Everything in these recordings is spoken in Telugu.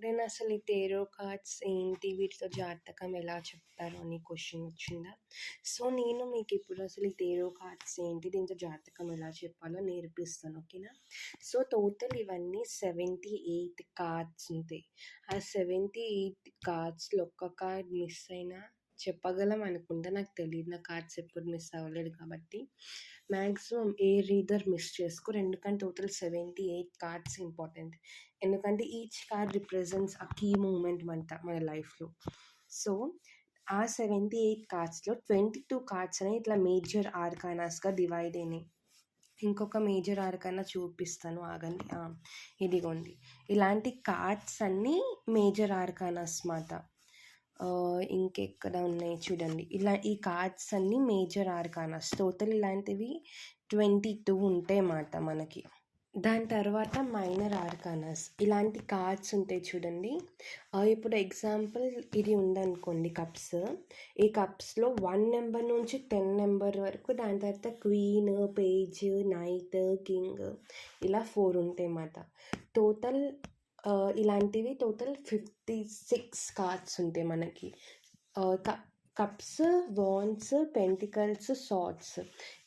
ఎప్పుడైనా అసలు ఈ టేరో కార్డ్స్ ఏంటి? వీటితో జాతకం ఎలా చెప్తారు అని క్వెషన్ వచ్చిందా? సో, నేను మీకిప్పుడు అసలు ఈ టేరో కార్డ్స్ ఏంటి? దీంతో జాతకం ఎలా చెప్పాలో నేర్పిస్తాను. ఓకేనా? సో, టోటల్ ఇవన్నీ 78 కార్డ్స్ ఉంటాయి. ఆ 78 కార్డ్స్‌లో ఒక్క కార్డ్ మిస్ అయినా చెప్పగలం అనుకుంటా. నాకు తెలీదు. నా కార్డ్స్ ఎప్పుడు మిస్ అవ్వలేదు కాబట్టి. మాక్సిమం ఏ రీడర్ మిస్ చేసుకోరు. ఎందుకంటే టోటల్ 78 కార్డ్స్ ఇంపార్టెంట్. ఎందుకంటే each card represents a key moment మన లైఫ్‌లో. సో, ఆ 78 కార్డ్స్‌లో 22 కార్డ్స్ అనేవి ఇట్లా మేజర్ ఆర్కానాస్‌గా డివైడ్ అయినాయి. ఇంకొక మేజర్ ఆర్కానా చూపిస్తాను ఆగండి. ఇదిగోండి. ఇలాంటి కార్డ్స్ అన్నీ మేజర్ ఆర్కానాస్ మాట. ఇంకెక్కడ ఉన్నాయి చూడండి. ఈ కార్డ్స్ అన్నీ మేజర్ ఆర్కానాస్. టోటల్ ఇలాంటివి 22 ఉంటాయి మాట మనకి. దాని తర్వాత మైనర్ ఆర్కానాస్. ఇలాంటి కార్డ్స్ ఉంటాయి చూడండి. ఇప్పుడు ఎగ్జాంపుల్ ఇది ఉందనుకోండి కప్స్. ఈ కప్స్‌లో 1 నెంబర్ నుంచి 10 నెంబర్ వరకు, దాని తర్వాత క్వీన్, పేజ్, నైట్, కింగ్ ఇలా 4 ఉంటాయి మాట. టోటల్ ఇలాంటివి టోటల్ 56 కార్డ్స్ ఉంటాయి మనకి. Cups, wands, pentacles, swords.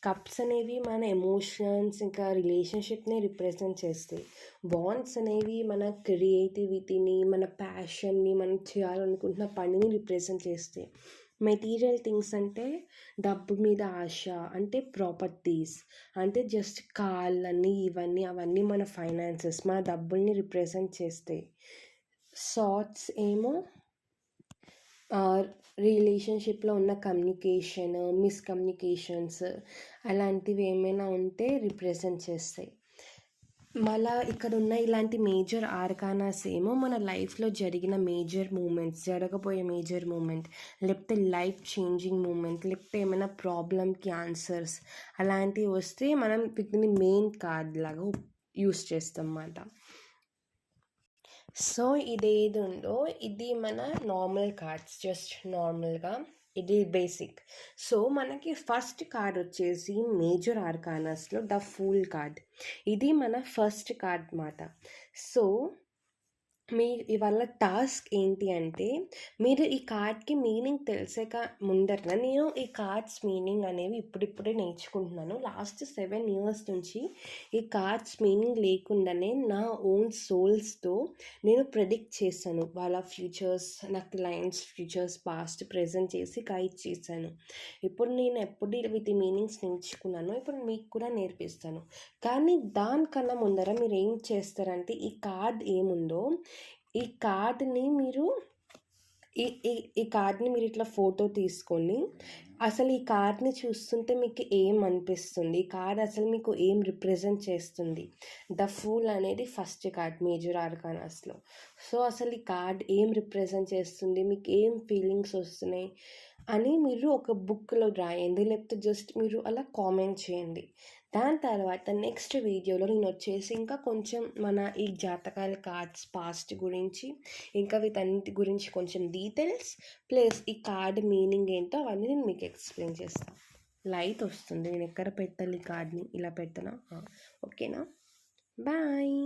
Cups అనేవి మన ఎమోషన్స్ ఇంకా రిలేషన్షిప్ని రిప్రజెంట్ చేస్తాయి. వాండ్స్ అనేవి మన క్రియేటివిటీని, మన ప్యాషన్ని, మనం చేయాలనుకుంటున్న పనిని రిప్రజెంట్ చేస్తాయి. మెటీరియల్ థింగ్స్ అంటే డబ్బు మీద ఆశ, అంటే ప్రాపర్టీస్, అంటే జస్ట్ కార్లని అవన్నీ మన ఫైనాన్సెస్, మన డబ్బుల్ని రిప్రజెంట్ చేస్తాయి. సార్డ్స్ ఏమో రిలేషన్షిప్లో ఉన్న కమ్యూనికేషన్, మిస్కమ్యూనికేషన్స్ అలాంటివి ఏమైనా ఉంటే రిప్రజెంట్ చేస్తాయి. మళ్ళా ఇక్కడ ఉన్న ఇలాంటి మేజర్ ఆర్కానాస్ ఏమో మన లైఫ్లో జరిగిన మేజర్ మూమెంట్స్, జరగబోయే మేజర్ మూమెంట్, లేకపోతే లైఫ్ చేంజింగ్ మూమెంట్, లేకపోతే ఏమైనా ప్రాబ్లమ్కి ఆన్సర్స్ అలాంటివి వస్తే మనం వీటిని మెయిన్ కార్డ్ లాగా యూస్ చేస్తాం అన్నమాట. సో, ఇదేది ఉందో ఇది మన నార్మల్ కార్డ్స్, జస్ట్ నార్మల్గా ఇది బేసిక్. సో, మనకి ఫస్ట్ కార్డ్ వచ్చేసి మేజర్ ఆర్కానాస్లో ద ఫూల్ కార్డ్. ఇది మన ఫస్ట్ కార్డ్ మాట. సో, మీ ఇవాళ టాస్క్ ఏంటి అంటే, మీరు ఈ కార్డ్కి మీనింగ్ తెలిసాక ముందర, నేను ఈ కార్డ్స్ మీనింగ్ అనేవి ఇప్పుడిప్పుడే నేర్చుకుంటున్నాను. లాస్ట్ 7 years నుంచి ఈ కార్డ్స్ మీనింగ్ లేకుండానే నా ఓన్ సోల్స్తో నేను ప్రెడిక్ట్ చేశాను. వాళ్ళ ఫ్యూచర్స్, నా క్లయింట్స్ ఫ్యూచర్స్, పాస్ట్, ప్రెజెంట్ చేసి గైడ్ చేశాను. ఇప్పుడు నేను ఎప్పుడు వీటి మీనింగ్స్ నేర్చుకున్నానో ఇప్పుడు మీకు కూడా నేర్పిస్తాను. కానీ దానికన్నా ముందర మీరు ఏం చేస్తారంటే, ఈ కార్డ్ ఏముందో ఈ కార్డ్ని మీరు మీరు ఇట్లా ఫోటో తీసుకొని, అసలు ఈ కార్డ్ని చూస్తుంటే మీకు ఏం అనిపిస్తుంది, ఈ కార్డ్ అసలు మీకు ఏం రిప్రజెంట్ చేస్తుంది. ద ఫూల్ అనేది ఫస్ట్ కార్డ్ మేజర్ ఆర్కానాస్లో. సో, అసలు ఈ కార్డ్ ఏం రిప్రజెంట్ చేస్తుంది, మీకు ఏం ఫీలింగ్స్ వస్తున్నాయి అని మీరు ఒక బుక్లో రాయండి, లేకపోతే జస్ట్ మీరు అలా కామెంట్ చేయండి. దాని తర్వాత నెక్స్ట్ వీడియోలో నేను వచ్చేసి ఇంకా కొంచెం మన ఈ జాతకాల కార్డ్స్ పాస్ట్ గురించి, ఇంకా వీటన్నిటి గురించి కొంచెం డీటెయిల్స్, ప్లస్ ఈ కార్డ్ మీనింగ్ ఏంటో అవన్నీ నేను మీకు ఎక్స్ప్లెయిన్ చేస్తాను. లైట్ వస్తుంది, నేను ఎక్కడ పెట్టాలి ఈ కార్డ్ని, ఇలా పెట్టనా? ఓకేనా? బాయ్.